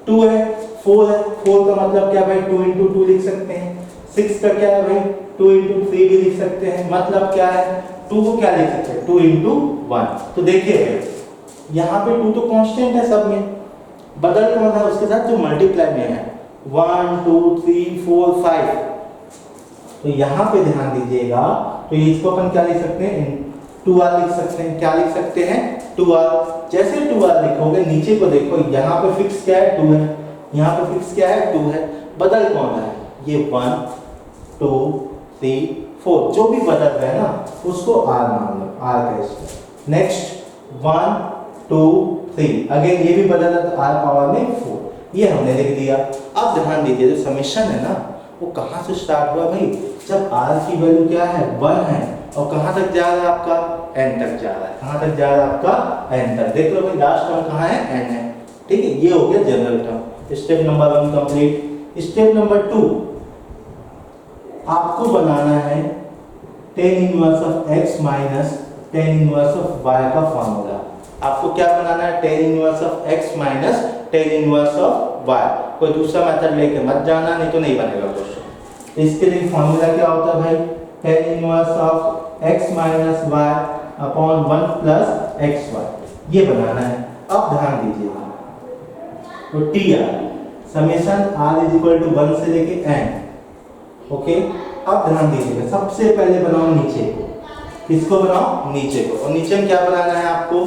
2 है, 4 है, 4 का मतलब क्या भाई 2 × 2 लिख सकते हैं। 6 का क्या है भाई 2 × 3 भी लिख सकते हैं, मतलब क्या है 2 को क्या लिख सकते हैं 2 × 1। तो देखिए भाई यहाँ पे 2 तो कांस्टेंट है, सब में बदल कौन है उसके साथ जो मल्टीप्लाई में है, 1 2 3 4 5। तो यहाँ पे ध्यान दीजिएगा, तो इसको अपन क्या लिख सकते हैं 2r लिख सकते हैं। क्या लिख सकते हैं 2r। जैसे 2r लिखोगे नीचे को देखो, यहाँ पे फिक्स क्या है 2 है, यहाँ पे फिक्स क्या है 2 है, बदल कौन रहा है ये 1 2 3 4, जो भी बदल रहा है ना उसको r मान लो, r का स्क्वायर। नेक्स्ट 1 2 3 अगेन ये भी बदल रहा तो r पावर में 4, ये हमने लिख दिया। अब ध्यान दीजिए जो समेशन है ना वो कहाँ से स्टार्ट हुआ भाई, जब r की वैल्यू क्या है 1 है, और कहाँ तक जा रहा है आपका n तक जा रहा है। कहाँ तक जा रहा है आपका n तक, देख लो भाई लास्ट टर्म कहाँ है n है, ठीक है। ये हो गया general term. Step number 1 complete. Step number 2 आपको बनाना है tan inverse of x minus tan inverse of y का फॉर्मूला। आपको क्या बनाना है tan inverse of x minus tan inverse of y। कोई दूसरा मेथड लेके मत जाना, नहीं तो नहीं बनेगा क्वेश्चन। इसके लिए फॉर्मूला क्या होता है भाई tan inverse of x minus y upon 1 plus xy, ये बनाना है। अब ध्यान दीजिएगा तो TR summation r is equal to 1 से लेके n, ओके। अब ध्यान दीजिएगा सबसे पहले बनाओ नीचे को, किसको बनाओ नीचे को, और नीचे में क्या बनाना है आपको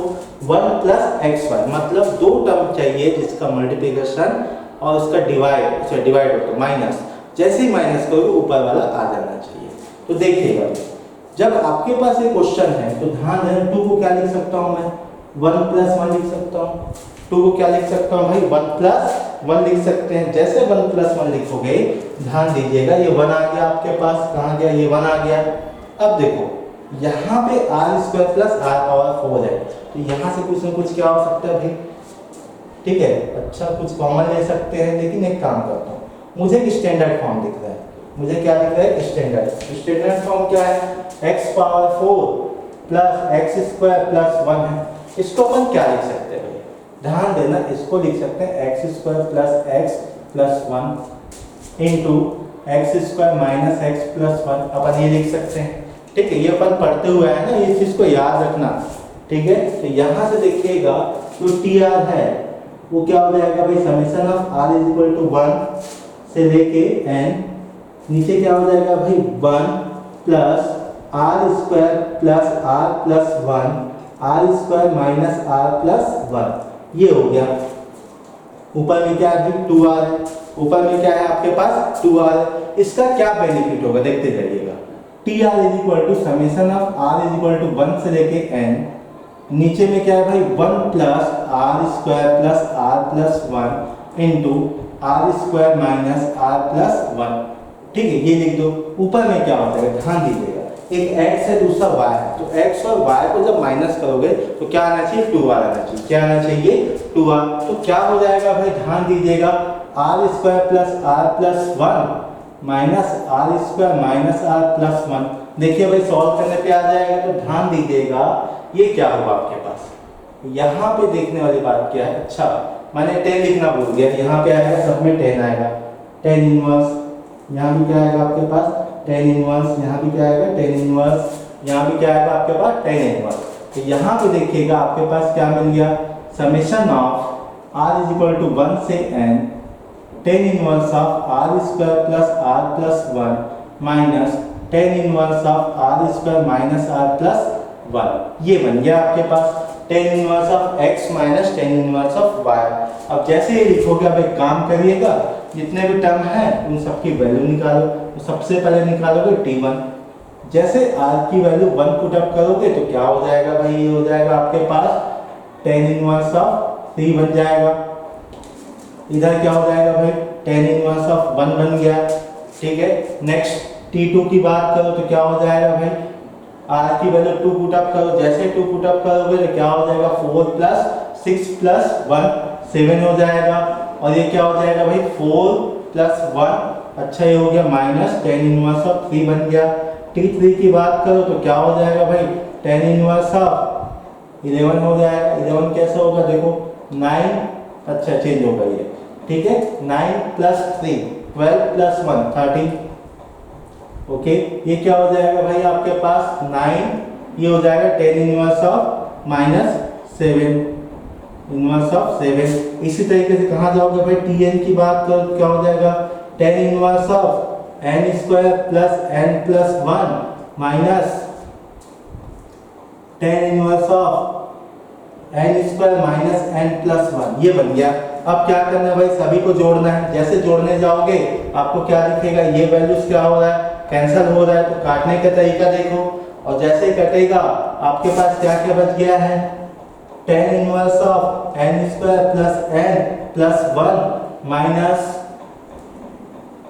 1 प्लस xy, मतलब दो टर्म चाहिए जिसका मल्टीप्लिकेशन और उसका डिवाइड होता है माइनस। जैसे ही माइनस करोगे ऊपर वाला आ जाना चाहिए। तो देखिएगा जब आपके पास एक क्वेश्चन है तो ध्यान देना 2 को क्या लिख सकता हूँ मैं 1 प्लस 1 लिख सकता हूँ। 2 को क्या लिख सकता हूँ भाई 1 प्लस 1 लिख सकते हैं। जैसे 1 प्लस 1 लिखोगे ध्यान दीजिएगा ये 1 आ गया आपके पास, कहाँ गया ये 1 आ गया। अब देखो यहाँ पे r square plus r power 4 है, तो यहाँ से कुछ ना कुछ क्या हो सकता है भाई, ठीक है। अच्छा कुछ कॉमन ले सकते हैं, लेकिन एक काम करता हूँ, मुझे एक स्टैंडर्ड फॉर्म दिख रहा है। मुझे क्या दिख रहा है स्टैंडर्ड फॉर्म क्या है x power 4 plus x square plus 1 है। इसको अपन क्या लिख सकते हैं भाई, ध्यान देना, इसको लिख सकते हैं x square plus x plus 1 into x square minus x plus 1, अपन ये लिख सकते हैं, ठीक है। ये अपन पढ़ते हुए है ना, ये चीज को याद रखना, ठीक है। तो यहाँ से देखिएगा जो TR है वो क्या हो जाएगा भाई summation of r is equal to 1 से लेके n, नीचे क्या हो जाएगा भाई 1 plus r square plus r plus 1 r square minus r plus 1, ये हो गया। ऊपर में क्या है 2r है, ऊपर में क्या है आपके पास 2r है। इसका क्या बेनिफिट होगा देखते जाइएगा। T R is equal to summation of r is equal to 1 से लेके n, नीचे में क्या है भाई 1 plus r square plus r plus 1 into r square minus r plus 1, ठीक है, ये लिख दो। ऊपर में क्या होता है ध्यान दीजिएगा, एक x है दूसरा y है, तो x और y को जब माइनस करोगे तो क्या आना चाहिए 2r आना चाहिए। क्या आना चाहिए 2r। तो क्या हो जाएगा भाई ध्यान दीजिएगा, r square plus r plus 1 minus r square minus r plus 1। देखिए भाई सॉल्व करने पे आ जाएगा, तो ध्यान दीजिएगा ये क्या होगा आपके पास। यहाँ पे देखने वाली बात क्या है, अच्छा मैंने 10 लिखना भूल गया, यहाँ पे आएगा सब में 10 आएगा, 10 इनवर्स, यहाँ भी क्या आएगा आपके पास 10 इनवर्स, यहाँ भी क्या आएगा 10 इनवर्स, यहाँ भी क्या आएगा आपके पास 10 इनवर्स। तो यहाँ पे देखिएगा आपके पास क्या मिल गया, summation of r is equal to 1 से n 10 inverse of r square plus r plus 1 minus 10 inverse of r square minus r plus 1, ये बन गया आपके पास 10 inverse of x minus 10 inverse of y। अब जैसे ये लिखोगे अब एक काम करिएगा, जितने भी टर्म है उन सबकी वैल्यू निकालो। तो सबसे पहले निकालोगे t1, जैसे r की वैल्यू 1 पुट अप करोगे तो क्या हो जाएगा भाई, ये हो जाएगा आपके पास 10 इनवर्स ऑफ 3 बन जाएगा। इधर क्या हो जाएगा भाई 10 इनवर्स ऑफ 1 बन गया, ठीक है। नेक्स्ट t2 की बात करो तो क्या हो जाएगा भाई, r की वैल्यू 2 पुट अप करो, जैसे 2 पुट अप करोगे तो क्या हो जाएगा 4 प्लस 6 प्लस 1 7 हो जाएगा। और ये क्या हो जाएगा भाई 4 प्लस 1, अच्छा ये हो गया माइनस 10 इनवर्स ऑफ 3 बन गया। t3 की बात करो तो क्या हो जाएगा भाई 10 इनवर्स ऑफ 11 हो जाएगा। 11 कैसे होगा देखो 9, अच्छा चेंज होगा ये, ठीक है, 9 प्लस 3 12 प्लस 1 13, ओके। ये क्या हो जाएगा भाई आपके पास 9, ये हो जाएगा 10 inverse of minus 7 inverse of 7। इसी तरीके से कहाँ जाओगे भाई tn की बात करो तो क्या हो जाएगा 10 inverse of n square plus n plus 1 minus 10 inverse of n square minus n plus 1, ये बन गया। अब क्या करना है भाई सभी को जोड़ना है। जैसे जोड़ने जाओगे आपको क्या दिखेगा, ये वैल्यूज क्या हो रहा है कैंसिल हो रहा है, तो काटने का तरीका देखो। और जैसे ही कटेगा आपके पास क्या क्या बच गया है 10 inverse of n square plus n plus 1 minus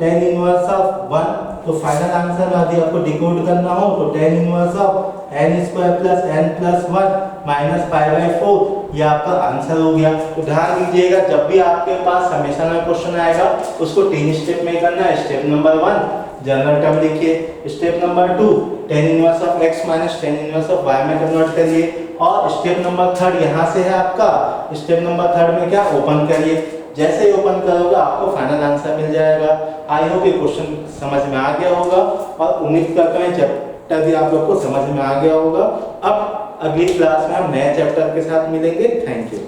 10 inverse of 1। तो फाइनल आंसर में यदि आपको डिकोड करना हो तो 10 inverse of n square plus n plus 1 minus pi by 4, ये आपका आंसर हो गया। तो ध्यान दीजिएगा जब भी आपके पास समेशन में क्वेश्चन आएगा उसको 3 स्टेप में करना है। स्टेप नंबर 1 जनरल टर्म लिखिए, step number 2 10 inverse of x minus 10 inverse of y में कन्वर्ट करिए, और स्टेप नंबर 3 यहाँ से है आपका, स्टेप नंबर 3 में क्या ओपन करिए। जैसे ही ओपन करोगे आपको फाइनल आंसर मिल जाएगा। आई होप ये क्वेश्चन समझ में आ गया होगा, और उम्मीद करते हैं चैप्टर भी आप लोग को समझ में आ गया होगा। अब अगली क्लास में हम नए चैप्टर के साथ मिलेंगे। Thank you.